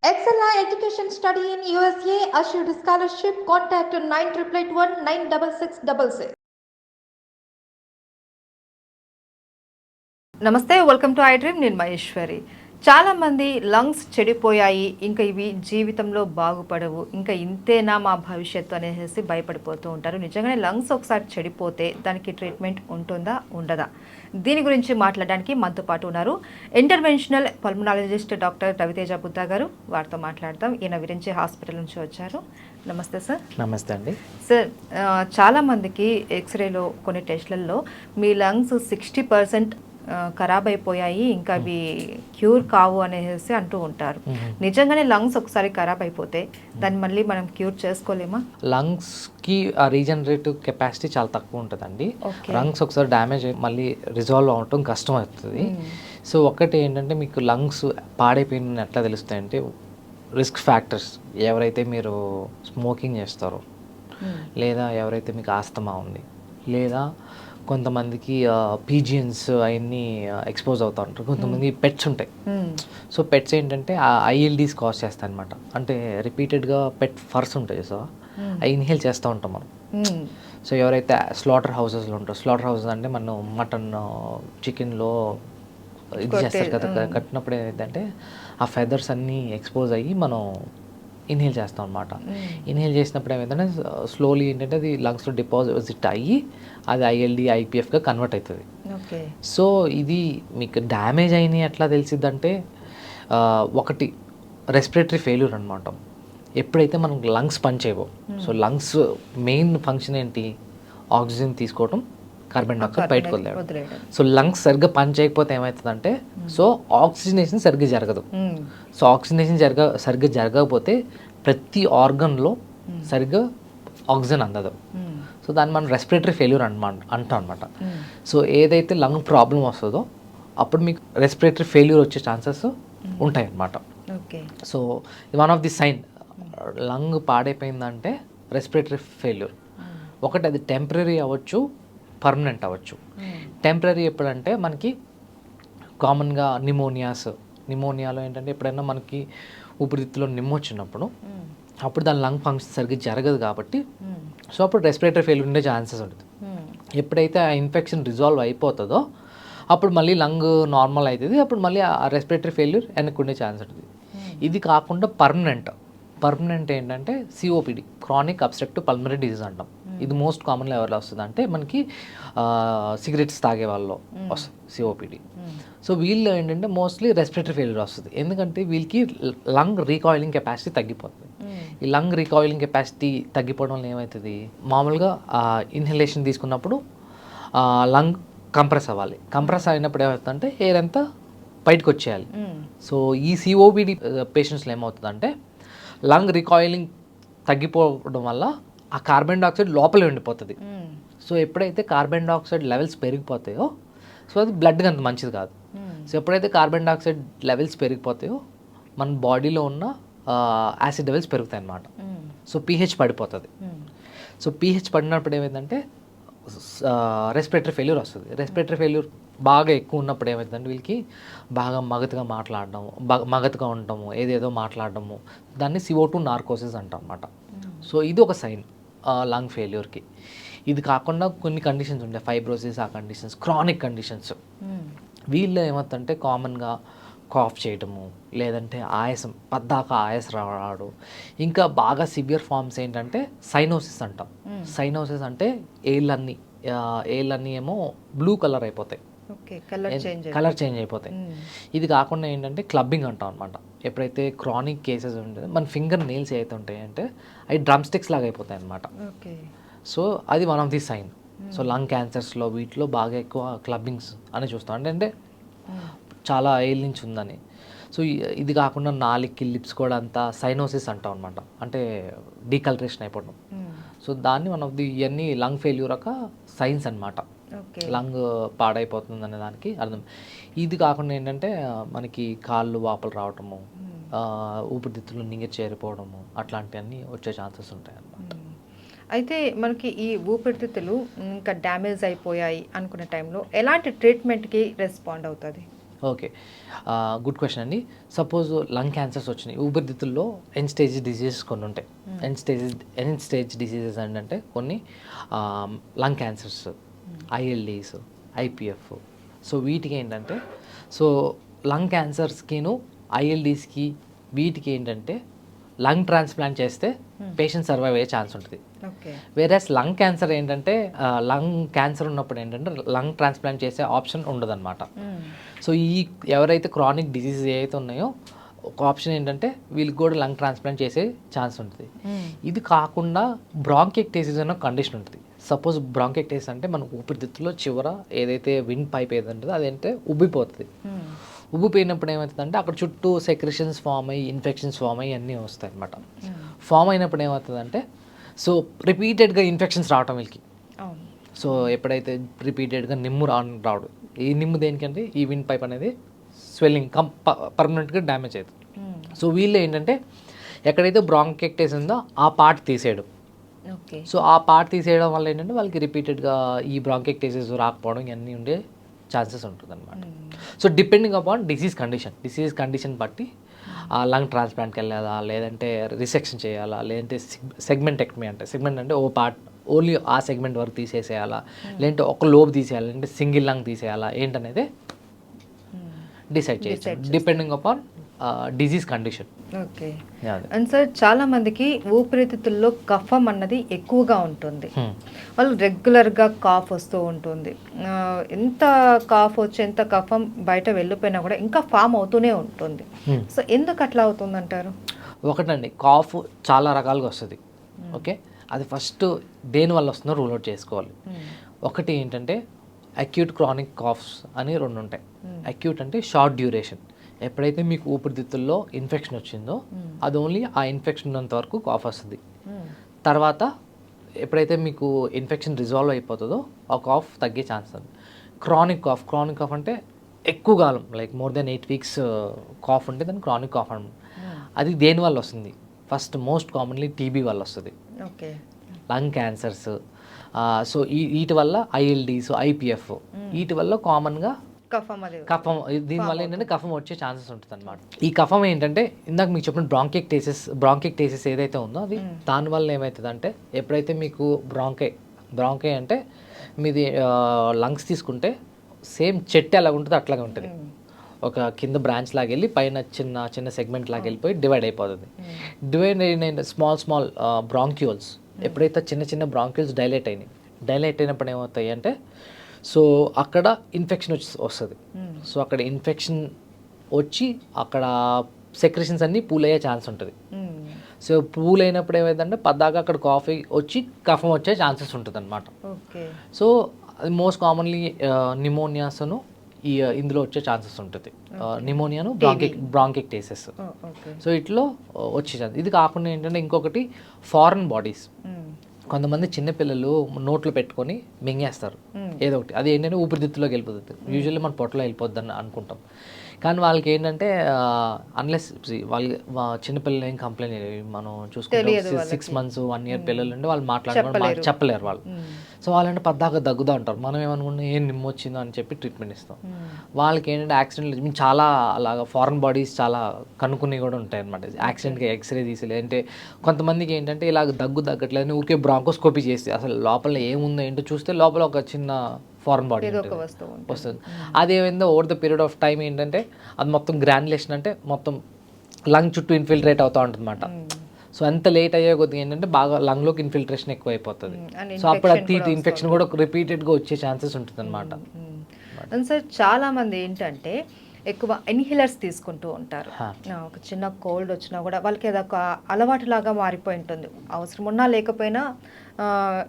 Excella Education Study in USA assured scholarship. Contact 9881 96666. నమస్తే, welcome to I dream. నేను మహేశ్వరి. చాలామంది lungs చెడిపోయాయి, ఇంకా ఇవి జీవితంలో బాగుపడవు, ఇంకా ఇంతేనా మా భవిష్యత్తు అనేసి భయపడిపోతూ ఉంటారు. నిజంగానే లంగ్స్ ఒకసారి చెడిపోతే దానికి ట్రీట్మెంట్ ఉంటుందా ఉండదా? దీని గురించి మాట్లాడడానికి మనతో పాటు ఉన్నారు interventional pulmonologist doctor Raviteja Buddha garu. వారితో మాట్లాడతాం. ఈయన విరించి హాస్పిటల్ నుంచి వచ్చారు. నమస్తే సార్. నమస్తే అండి సార్. చాలామందికి ఎక్స్రేలో కొన్ని టెస్ట్లలో మీ లంగ్స్ 60% ఖరాబ్ అయిపోయాయి, ఇంకా అవి క్యూర్ కావు అనేసి అంటూ ఉంటారు. నిజంగానే లంగ్స్ ఒకసారి ఖరాబ్ అయిపోతే దాన్ని మళ్ళీ మనం క్యూర్ చేసుకోలేమా? లంగ్స్కి ఆ రీజనరేటివ్ కెపాసిటీ చాలా తక్కువ ఉంటుందండి. లంగ్స్ ఒకసారి డ్యామేజ్ అయ్యి మళ్ళీ రిజాల్వ్ అవటం కష్టం అవుతుంది. సో ఒకటి ఏంటంటే, మీకు లంగ్స్ పాడైపోయిన ఎట్లా తెలుస్తాయంటే, రిస్క్ ఫ్యాక్టర్స్ ఎవరైతే మీరు స్మోకింగ్ చేస్తారో, లేదా ఎవరైతే మీకు ఆస్తమా ఉంది, లేదా కొంతమందికి పీజియన్స్ అవన్నీ ఎక్స్పోజ్ అవుతూ ఉంటారు. కొంతమంది పెట్స్ ఉంటాయి. సో పెట్స్ ఏంటంటే ఐఎల్డీస్ కాజ్ చేస్తాయి అనమాట. అంటే రిపీటెడ్గా పెట్ ఫర్స్ ఉంటాయి, సో అవి ఇన్హేల్ చేస్తూ ఉంటాం మనం. సో ఎవరైతే స్లాటర్ హౌసెస్లో ఉంటారో, స్లాటర్ హౌసెస్ అంటే మనం మటన్ చికెన్లో ఇది చేస్తారు కదా, కట్టినప్పుడు ఏమైందంటే ఆ ఫెదర్స్ అన్నీ ఎక్స్పోజ్ అయ్యి మనం ఇన్హేల్ చేస్తాం అనమాట. ఇన్హేల్ చేసినప్పుడు ఏమైందంటే స్లోలీ ఏంటంటే అది లంగ్స్లో డిపాజిట్ అయ్యి అది ఐఎల్డి ఐపీఎఫ్గా కన్వర్ట్ అవుతుంది. సో ఇది మీకు డ్యామేజ్ అయినాయి ఎట్లా తెలిసిద్దంటే, ఒకటి రెస్పిరేటరీ ఫెయిల్యూర్ అనమాట. ఎప్పుడైతే మనం లంగ్స్ పనిచేయవు, సో లంగ్స్ మెయిన్ ఫంక్షన్ ఏంటి, ఆక్సిజన్ తీసుకోవడం, కార్బన్ డైఆక్సైడ్ బయటకు వదిలేయడం. సో లంగ్స్ సరిగ్గా పని చేయకపోతే ఏమవుతుందంటే, సో ఆక్సిజనేషన్ సరిగ్గా జరగదు. సో ఆక్సిజనేషన్ సరిగ్గా జరగకపోతే ప్రతి ఆర్గన్లో సరిగ్గా ఆక్సిజన్ అందదు. సో దాన్ని మనం రెస్పిరేటరీ ఫెయిల్యూర్ అంటాం అనమాట. సో ఏదైతే లంగ్ ప్రాబ్లం వస్తుందో అప్పుడు మీకు రెస్పిరేటరీ ఫెయిల్యూర్ వచ్చే ఛాన్సెస్ ఉంటాయి అన్నమాట. So one of the sign lung పాడైపోయిందంటే రెస్పిరేటరీ ఫెయిల్యూర్. ఒకటి అది టెంపరీ అవ్వచ్చు, పర్మనెంట్ అవ్వచ్చు. టెంపరీ ఎప్పుడంటే మనకి కామన్గా నిమోనియాలో ఏంటంటే, ఎప్పుడైనా మనకి ఊపిరితిత్తులో నిమ్మ వచ్చినప్పుడు అప్పుడు దాని లంగ్ ఫంక్షన్ సరిగ్గా జరగదు కాబట్టి, సో అప్పుడు రెస్పిరేటరీ ఫెయిల్యూర్ ఉండే ఛాన్సెస్ ఉంటుంది. ఎప్పుడైతే ఆ ఇన్ఫెక్షన్ రిజాల్వ్ అయిపోతుందో అప్పుడు మళ్ళీ లంగ్ నార్మల్ అవుతుంది, అప్పుడు మళ్ళీ ఆ రెస్పిరేటరీ ఫెయిల్యూర్ వెనక్కి ఉండే ఛాన్స్ ఉంటుంది. ఇది కాకుండా పర్మనెంట్ ఏంటంటే COPD, chronic obstructive pulmonary disease అంటాం. ఇది మోస్ట్ కామన్గా ఎవరిలో వస్తుంది అంటే మనకి సిగరెట్స్ తాగే వాళ్ళలో వస్తుంది సిఓపిడి. సో వీళ్ళు ఏంటంటే మోస్ట్లీ రెస్పిరేటరీ ఫెయిల్యూర్ వస్తుంది, ఎందుకంటే వీళ్ళకి లంగ్ రీకాయిలింగ్ కెపాసిటీ తగ్గిపోతుంది. ఈ లంగ్ రీకాయిలింగ్ కెపాసిటీ తగ్గిపోవడం వల్ల ఏమవుతుంది, మామూలుగా ఇన్హలేషన్ తీసుకున్నప్పుడు లంగ్ కంప్రెస్ అవ్వాలి. కంప్రెస్ అయినప్పుడు ఏమవుతుందంటే ఎయిర్ అంతా బయటకు వచ్చేయాలి. సో ఈ సిఓపిడి పేషెంట్స్లో ఏమవుతుందంటే లంగ్ రికాయిలింగ్ తగ్గిపోవడం వల్ల ఆ కార్బన్ డైఆక్సైడ్ లోపలే ఉండిపోతుంది. సో ఎప్పుడైతే కార్బన్ డైఆక్సైడ్ లెవెల్స్ పెరిగిపోతాయో, సో అది బ్లడ్కి అంత మంచిది కాదు. సో ఎప్పుడైతే కార్బన్ డైఆక్సైడ్ లెవెల్స్ పెరిగిపోతాయో మన బాడీలో ఉన్న యాసిడ్ లెవెల్స్ పెరుగుతాయి అన్నమాట. సో పీహెచ్ పడిపోతుంది. సో పీహెచ్ పడినప్పుడు ఏమైందంటే రెస్పిరేటరీ ఫెయిల్యూర్ వస్తుంది. రెస్పిరేటరీ ఫెయిల్యూర్ బాగా ఎక్కువ ఉన్నప్పుడు ఏమవుతుందంటే వీళ్ళకి బాగా మగతగా ఉండటము, ఏదేదో మాట్లాడటము, దాన్ని CO2 నార్కోసిస్ అంటాం అన్నమాట. సో ఇది ఒక సైన్ లంగ్ ఫెయిల్యూర్కి. ఇది కాకుండా కొన్ని కండిషన్స్ ఉంటాయి, ఫైబ్రోసిస్, ఆ కండిషన్స్ క్రానిక్ కండిషన్స్. వీళ్ళు ఏమవుతుందంటే కామన్గా కాఫ్ చేయటము, లేదంటే ఆయాసం, పద్దాక ఆయాసం రావడం. ఇంకా బాగా సివియర్ ఫార్మ్స్ ఏంటంటే సైనోసిస్ అంటాం. సైనోసిస్ అంటే ఏళ్ళన్నీ ఏమో బ్లూ కలర్ అయిపోతాయి, కలర్ చేంజ్ అయిపోతాయి. ఇది కాకుండా ఏంటంటే క్లబ్బింగ్ అంటాం అనమాట. ఎప్పుడైతే క్రానిక్ కేసెస్ ఉంటుంది, మన ఫింగర్ నెయిల్స్ ఏవైతే ఉంటాయి అంటే అవి డ్రమ్ స్టిక్స్ లాగా అయిపోతాయి అనమాట. సో అది one of the sign. So lung క్యాన్సర్స్లో వీటిలో బాగా ఎక్కువ క్లబ్బింగ్స్ అని చూస్తాం, అంటే చాలా ఏళ్ళ నుంచి ఉందని. సో ఇది కాకుండా నాలికి, లిప్స్ కూడా అంతా సైనోసిస్ అంటాం అనమాట, అంటే డీకలరేషన్ అయిపోవడం. సో దాన్ని వన్ ఆఫ్ ది ఇవన్నీ లంగ్ ఫెయిల్యూర్ ఒక సైన్స్ అనమాట, లంగ్ పాడైపోతుంది అనే దానికి అర్థం. ఇది కాకుండా ఏంటంటే మనకి కాళ్ళు వాపలు రావటము, ఊపిరితిత్తులు నీరు చేరిపోవడము, అట్లాంటివన్నీ వచ్చే ఛాన్సెస్ ఉంటాయి అన్నమాట. అయితే మనకి ఈ ఊపిరితిత్తులు ఇంకా డ్యామేజ్ అయిపోయాయి అనుకునే టైంలో ఎలాంటి ట్రీట్మెంట్కి రెస్పాండ్ అవుతుంది? ఓకే, గుడ్ క్వశ్చన్ అండి. సపోజ్ లంగ్ క్యాన్సర్స్ వచ్చినాయి, ఊపిరితిత్తుల్లో ఎండ్ స్టేజ్ డిసీజెస్ కొన్ని ఉంటాయి. ఎండ్ స్టేజ్ డిసీజెస్ ఏంటంటే కొన్ని lung cancers, ILDs, IPF. So వీటికి ఏంటంటే, సో లంగ్ క్యాన్సర్స్కిను ఐఎల్డీస్కి వీటికి ఏంటంటే లంగ్ ట్రాన్స్ప్లాంట్ చేస్తే పేషెంట్ సర్వైవ్ అయ్యే ఛాన్స్ ఉంటుంది. వేరేస్ లంగ్ క్యాన్సర్ ఏంటంటే లంగ్ క్యాన్సర్ ఉన్నప్పుడు ఏంటంటే లంగ్ ట్రాన్స్ప్లాంట్ చేసే ఆప్షన్ ఉండదన్నమాట. సో ఈ ఎవరైతే క్రానిక్ డిసీజ్ ఏవైతే ఉన్నాయో ఒక ఆప్షన్ ఏంటంటే వీళ్ళకి కూడా లంగ్ ట్రాన్స్ప్లాంట్ చేసే ఛాన్స్ ఉంటుంది. ఇది కాకుండా బ్రాంకెక్టేసిస్ అనే కండిషన్ ఉంటుంది. సపోజ్ బ్రాంకెక్టేసిస్ అంటే మన ఊపిరితిత్తులో చివర ఏదైతే విండ్ పైప్ ఏదంటుందో అదంటే ఉబ్బిపోతుంది. ఉబ్బిపోయినప్పుడు ఏమవుతుందంటే అక్కడ చుట్టూ సెక్రెషన్స్ ఫామ్ అయ్యి ఇన్ఫెక్షన్స్ ఫామ్ అయ్యి అన్నీ వస్తాయి అన్నమాట. ఫామ్ అయినప్పుడు ఏమవుతుందంటే సో రిపీటెడ్గా ఇన్ఫెక్షన్స్ రావటం వీళ్ళకి. సో ఎప్పుడైతే రిపీటెడ్గా నిమ్ము రావడం, ఈ నిమ్ము దేనికంటే ఈ విండ్ పైప్ అనేది స్వెల్లింగ్ పర్మనెంట్గా డ్యామేజ్ అవుతుంది. సో వీళ్ళు ఏంటంటే ఎక్కడైతే బ్రాంకెక్టేసిస్ ఉందో ఆ పార్ట్ తీసేయడం. సో ఆ పార్ట్ తీసేయడం వల్ల ఏంటంటే వాళ్ళకి రిపీటెడ్గా ఈ బ్రాంకెక్టేసిస్ రాకపోవడం ఇవన్నీ ఉండే ఛాన్సెస్ ఉంటుంది అనమాట. So depending upon disease condition బట్టి లంగ్ ట్రాన్స్ప్లాంట్కి వెళ్ళాలా, లేదంటే రిసెక్షన్ చేయాలా, లేదంటే సెగ్మెంటెక్టమీ అంటే సెగ్మెంట్ అంటే ఓ పార్ట్ ఓన్లీ ఆ సెగ్మెంట్ వరకు తీసేసేయాలా, లేదంటే ఒక లోబ్ తీసేయాలి, అంటే సింగిల్ లంగ్ తీసేయాలా ఏంటనేది డిసైడ్ చేయొచ్చు depending upon disease condition. Okay. And sir చాలా మందికి ఊపిరితిత్తుల్లో కఫం అన్నది ఎక్కువగా ఉంటుంది. వాళ్ళు రెగ్యులర్గా కాఫ్ వస్తూ ఉంటుంది. ఎంత కాఫ్ వచ్చి ఎంత కఫం బయట వెళ్ళిపోయినా కూడా ఇంకా ఫామ్ అవుతూనే ఉంటుంది. సో ఎందుకు అట్లా అవుతుందంటారు? ఒకటండి, కాఫ్ చాలా రకాలుగా వస్తుంది. ఓకే, అది ఫస్ట్ దేని వల్ల వస్తుందో రూల్ అవుట్ చేసుకోవాలి. ఒకటి ఏంటంటే అక్యూట్ క్రానిక్ కాఫ్స్ అని రెండు ఉంటాయి. అక్యూట్ అంటే షార్ట్ డ్యూరేషన్, ఎప్పుడైతే మీకు ఊపిరితిత్తుల్లో ఇన్ఫెక్షన్ వచ్చిందో అది ఓన్లీ ఆ ఇన్ఫెక్షన్ ఉన్నంత వరకు కాఫ్ వస్తుంది. తర్వాత ఎప్పుడైతే మీకు ఇన్ఫెక్షన్ రిజాల్వ్ అయిపోతుందో ఆ కాఫ్ తగ్గే ఛాన్స్ ఉంది. క్రానిక్ కాఫ్ అంటే ఎక్కువ కాలం like more than 8 weeks cough ఉంటే దాన్ని క్రానిక్ కాఫ్ అనమాట. అది దేని వల్ల వస్తుంది? ఫస్ట్ మోస్ట్ కామన్లీ టీబీ వల్ల వస్తుంది, లంగ్ క్యాన్సర్స్. సో వీటి వల్ల ఐఎల్డీస్, ఐపీఎఫ్ వీటి వల్ల కామన్గా కఫం, దీనివల్ల ఏంటంటే కఫం వచ్చే ఛాన్సెస్ ఉంటుంది అనమాట. ఈ కఫం ఏంటంటే ఇందాక మీకు చెప్పిన బ్రాంకెక్టేసిస్ ఏదైతే ఉందో అది దానివల్ల ఏమవుతుంది అంటే ఎప్పుడైతే మీకు బ్రాంకై అంటే మీది లంగ్స్ తీసుకుంటే సేమ్ చెట్టు ఎలాగ ఉంటుంది అట్లాగే ఉంటుంది. ఒక కింద బ్రాంచ్ లాగా వెళ్ళి పైన చిన్న సెగ్మెంట్ లాగా వెళ్ళిపోయి డివైడ్ అయిపోతుంది. డివైడ్ అయిన స్మాల్ బ్రాంక్యూల్స్, ఎప్పుడైతే చిన్న బ్రాంక్యూల్స్ డైలేట్ అయినప్పుడు ఏమవుతాయి అంటే సో అక్కడ ఇన్ఫెక్షన్ వస్తుంది. సో అక్కడ ఇన్ఫెక్షన్ వచ్చి అక్కడ సెక్రెషన్స్ అన్నీ పూల్ అయ్యే ఛాన్స్ ఉంటుంది. సో పూల్ అయినప్పుడు ఏమైందంటే పద్దాకా అక్కడ కాఫీ వచ్చి కఫం వచ్చే ఛాన్సెస్ ఉంటుంది అనమాట. సో అది మోస్ట్ కామన్లీ నిమోనియాస్ను ఇందులో వచ్చే ఛాన్సెస్ ఉంటుంది. నిమోనియాను బ్రాంకెక్టేసిస్. సో ఇట్లో వచ్చే ఛాన్స్. ఇది కాకుండా ఏంటంటే ఇంకొకటి ఫారెన్ బాడీస్. కొంతమంది చిన్నపిల్లలు నోట్లో పెట్టుకొని మింగేస్తారు ఏదో ఒకటి, అది ఏంటంటే ఊపిరితిత్తులోకి వెళ్ళిపోతుంది. యూజువల్లీ మన పొట్టలో వెళ్ళిపోద్ది అని అనుకుంటాం, కానీ వాళ్ళకి ఏంటంటే అన్లెస్ వాళ్ళు చిన్నపిల్లలు ఏం కంప్లైంట్ చేయలేదు. మనం చూసుకుంటే 6 months 1 year పిల్లలు అంటే వాళ్ళు చెప్పలేరు వాళ్ళు. సో వాళ్ళంటే పద్దాక దగ్గుదా ఉంటారు. మనం ఏమనుకుంటాం ఏం నిమ్ము వచ్చిందో అని చెప్పి ట్రీట్మెంట్ ఇస్తాం. వాళ్ళకి ఏంటంటే యాక్సిడెంట్ చాలా అలాగా ఫారెన్ బాడీస్ చాలా కనుక్కుని కూడా ఉంటాయి అనమాట. యాక్సిడెంట్గా ఎక్స్రే తీసి, లేదంటే కొంతమందికి ఏంటంటే ఇలాగ దగ్గట్లేదని ఊరికే బ్రాంకోస్కోపీ చేసి అసలు లోపల ఏముందో ఏంటో చూస్తే లోపల ఒక చిన్న ఫారెన్ బాడీ వస్తుంది. అదేమైందో over the period of time ఏంటంటే అది మొత్తం గ్రాన్యులేషన్ అంటే మొత్తం లంగ్ చుట్టూ ఇన్ఫిల్ట్రేట్ అవుతూ ఉంటుంది అనమాట. సో అంత లేట్ అయ్యే కొద్దిగా ఏంటంటే బాగా లంగ్లోకి ఇన్ఫిల్ట్రేషన్ ఎక్కువ అయిపోతుంది. సో అప్పుడు అది ఇన్ఫెక్షన్ కూడా రిపీటెడ్గా వచ్చే ఛాన్సెస్ ఉంటుంది అనమాట. సార్ చాలా మంది ఏంటంటే ఎక్కువ ఇన్హేలర్స్ తీసుకుంటూ ఉంటారు. ఒక చిన్న కోల్డ్ వచ్చినా కూడా వాళ్ళకి అదొక అలవాటులాగా మారిపోయి ఉంటుంది. అవసరం ఉన్నా లేకపోయినా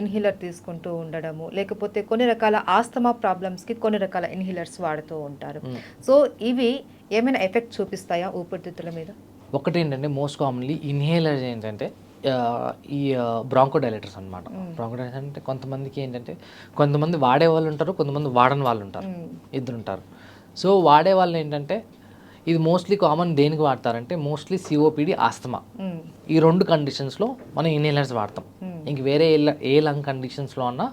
ఇన్హేలర్ తీసుకుంటూ ఉండడము, లేకపోతే కొన్ని రకాల ఆస్తమా ప్రాబ్లమ్స్కి కొన్ని రకాల ఇన్హేలర్స్ వాడుతూ ఉంటారు. సో ఇవి ఏమైనా ఎఫెక్ట్ చూపిస్తాయా ఊపిరితిత్తుల మీద? ఒకటి ఏంటంటే మోస్ట్ కామన్లీ ఇన్హేలర్స్ ఏంటంటే ఈ బ్రాంకోడైలేటర్స్ అనమాట. బ్రాంకోడైలేటర్స్ అంటే కొంతమందికి ఏంటంటే కొంతమంది వాడే వాళ్ళు ఉంటారు, కొంతమంది వాడని వాళ్ళు ఉంటారు, ఇద్దరు ఉంటారు. సో వాడే వాళ్ళు ఏంటంటే ఇది మోస్ట్లీ కామన్ దేనికి వాడతారంటే మోస్ట్లీ సిఓపిడి, ఆస్తమా ఈ 2 కండిషన్స్లో మనం ఇన్హేలర్స్ వాడతాం. ఇంక వేరే ఏ లంగ్ కండిషన్స్లో అన్నా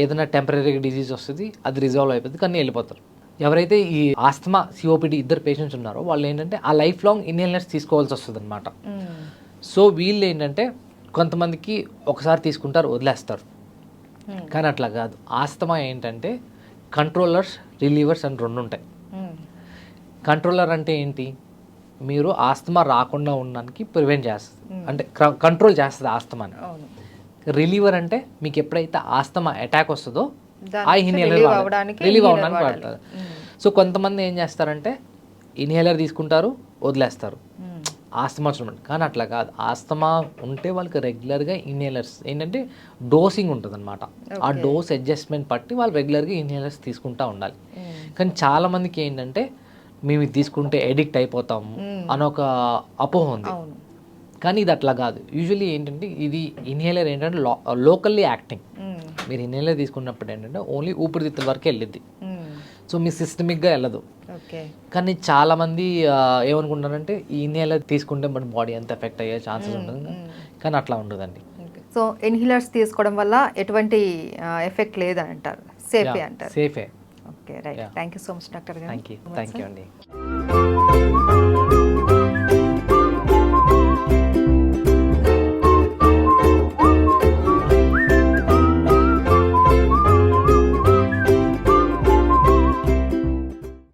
ఏదైనా టెంపరీ డిజీజ్ వస్తుంది, అది రిజాల్వ్ అయిపోతుంది, కానీ వెళ్ళిపోతారు. ఎవరైతే ఈ ఆస్తమా సిఓపిడి ఇద్దరు పేషెంట్స్ ఉన్నారో వాళ్ళు ఏంటంటే ఆ లైఫ్ లాంగ్ ఇన్హేలర్స్ తీసుకోవాల్సి వస్తుంది అనమాట. సో వీళ్ళు ఏంటంటే కొంతమందికి ఒకసారి తీసుకుంటారు వదిలేస్తారు, కానీ అట్లా కాదు. ఆస్తమా ఏంటంటే కంట్రోలర్స్, రిలీవర్స్ అని రెండు ఉంటాయి. కంట్రోలర్ అంటే ఏంటి, మీరు ఆస్తమా రాకుండా ఉండడానికి ప్రివెంట్ చేస్తుంది, అంటే కంట్రోల్ చేస్తుంది ఆస్తమాని. రిలీవర్ అంటే మీకు ఎప్పుడైతే ఆస్తమా అటాక్ వస్తుందో ఆ ఇన్హేలర్ రిలీవ్ అవ్వడానికి వాడతారు. సో కొంతమంది ఏం చేస్తారంటే ఇన్హేలర్ తీసుకుంటారు వదిలేస్తారు ఆస్తమా వచ్చినప్పుడు, కానీ అట్లా కాదు. ఆస్తమా ఉంటే వాళ్ళకి రెగ్యులర్గా ఇన్హేలర్స్ ఏంటంటే డోసింగ్ ఉంటుంది అనమాట. ఆ డోస్ అడ్జస్ట్మెంట్ బట్టి వాళ్ళు రెగ్యులర్గా ఇన్హేలర్స్ తీసుకుంటూ ఉండాలి. కానీ చాలామందికి ఏంటంటే మేము ఇది తీసుకుంటే ఎడిక్ట్ అయిపోతాము అని ఒక అపోహ ఉంది, కానీ ఇది అట్లా కాదు. యూజువల్లీ ఏంటంటే ఇది ఇన్హేలర్ ఏంటంటే లోకల్లీ యాక్టింగ్. మీరు ఇన్హేలర్ తీసుకున్నప్పుడు ఏంటంటే ఓన్లీ ఊపిరితిత్తుల వరకే వెళ్ళిద్ది, సో మీ సిస్టమిక్గా వెళ్ళదు. కానీ చాలామంది ఏమనుకుంటారంటే ఈ ఇన్హేలర్ తీసుకుంటే మన బాడీ ఎంత ఎఫెక్ట్ అయ్యే ఛాన్సెస్ ఉంటుంది, కానీ అట్లా ఉండదండి. సో ఇన్హేలర్స్ తీసుకోవడం వల్ల ఎటువంటి ఎఫెక్ట్ లేదని అంటారు, సేఫే అంటారు. సేఫే. Okay, right. Thank you so much doctor గారు. థ్యాంక్ యూ అండి.